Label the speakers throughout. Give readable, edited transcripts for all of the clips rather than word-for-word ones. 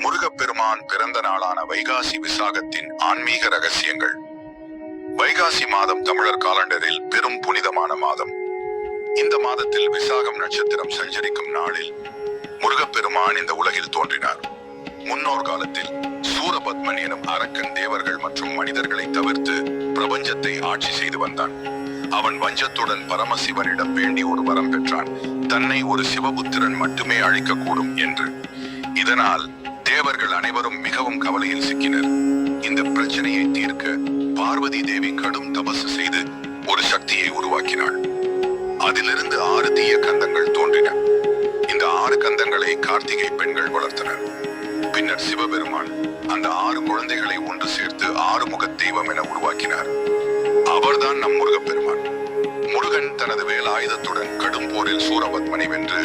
Speaker 1: முருகப்பெருமான் பிறந்த நாளான வைகாசி விசாகத்தின் ஆன்மீக ரகசியங்கள். வைகாசி மாதம் தமிழர் காலண்டரில் பெரும் புனிதமான மாதம். இந்த மாதத்தில் விசாகம் நட்சத்திரம் சஞ்சரிக்கும் நாளில் முருகப்பெருமான் இந்த உலகில் தோன்றினார். முன்னோர் காலத்தில் சூரபத்மன் எனும் அரக்கன் தேவர்கள் மற்றும் மனிதர்களை தவிர்த்து பிரபஞ்சத்தை ஆட்சி செய்து வந்தான். அவன் வஞ்சத்துடன் பரமசிவனிடம் வேண்டி ஒரு வரம் பெற்றான், தன்னை ஒரு சிவபுத்திரன் மட்டுமே அழிக்கக்கூடும் என்று. இதனால் தேவர்கள் அனைவரும் மிகவும் கவலையில் சிக்கினர். இந்த பிரச்சனையை தீர்க்க பார்வதி தேவி கடும் தபசு செய்து ஒரு சக்தியை உருவாக்கினாள். அதிலிருந்து 6 தீய கந்தங்கள் தோன்றின. இந்த 6 கந்தங்களை கார்த்திகை பெண்கள் வளர்த்தனர். பின்னர் சிவபெருமான் அந்த 6 குழந்தைகளை ஒன்று சேர்த்து 6 முகத் தெய்வம் என உருவாக்கினார். அவர்தான் நம் முருகப்பெருமான். முருகன் தனது வேலாயுதத்துடன் கடும் போரில் சூரபத்மனை வென்று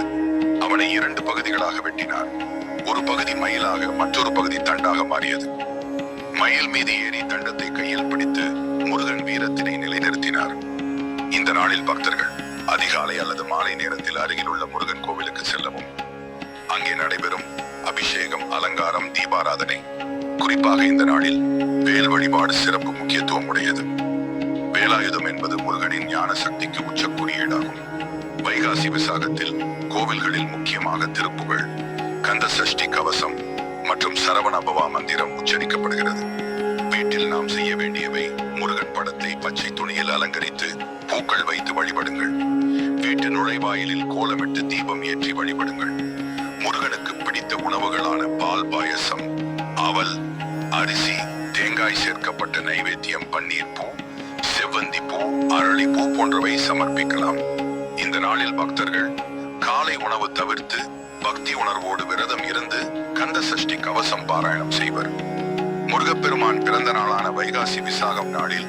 Speaker 1: அவனை 2 பகுதிகளாக வெட்டினார். ஒரு பகுதி மயிலாக, மற்றொரு பகுதி தண்டாக மாறியது. மயில் மீது ஏறி தண்டத்தை கையில் பிடித்து முருகன் வீரத்தினை நிலைநிறுத்தினார். இந்த நாளில் பக்தர்கள் அதிகாலை அல்லது மாலை நேரத்தில் அருகில் உள்ள முருகன் கோவிலுக்கு செல்லவும் அங்கே நடைபெறும் அபிஷேகம், அலங்காரம், தீபாராதனை. குறிப்பாக இந்த நாளில் வேல் வழிபாடு சிறப்பு முக்கியத்துவம் உடையது. வேலாயுதம் என்பது முருகனின் ஞான சக்திக்கு உச்ச குறியீடாகும். வைகாசி விசாகத்தில் கோவில்களில் முக்கியமாக திருப்புகழ், கந்த சஷ்டி கவசம் மற்றும் சரவண பவா மந்திரம் உச்சரிக்கப்படுகிறது. வீட்டில் நாம் செய்ய வேண்டியவை: முருகன் படத்தை பச்சை துணியில் அலங்கரித்து பூக்கள் வைத்து வழிபடுங்கள். வீட்டு நுழைவாயிலில் கோலமிட்டு தீபம் ஏற்றி வழிபடுங்கள். முருகனுக்கு பிடித்த உணவுகளான பால் பாயசம், அவல், அரிசி, தேங்காய் சேர்க்கப்பட்ட நைவேத்தியம், பன்னீர் பூ, செவ்வந்தி பூ, அரளி பூ போன்றவை சமர்ப்பிக்கலாம். இந்த நாளில் பக்தர்கள் காலை உணவு தவிர்த்து பக்தி உணர்வோடு விரதம் இருந்து கந்த சஷ்டி கவசம் பாராயணம் செய்வர். முருகப்பெருமான் பிறந்த நாளான வைகாசி விசாகம் நாளில்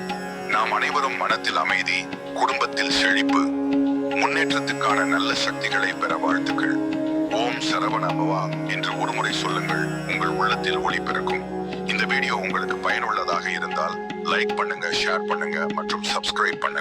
Speaker 1: நாம் அனைவரும் மனத்தில் அமைதி, குடும்பத்தில் செழிப்பு, முன்னேற்றத்துக்கான நல்ல சக்திகளை பெற வாழ்த்துக்கள். ஓம் சரவண பவா என்று ஒருமுறை சொல்லுங்கள், உங்கள் உள்ளத்தில் ஒளி பிறக்கும். இந்த வீடியோ உங்களுக்கு பயனுள்ளதாக இருந்தால் லைக் பண்ணுங்க, ஷேர் பண்ணுங்க மற்றும் சப்ஸ்கிரைப் பண்ணுங்க.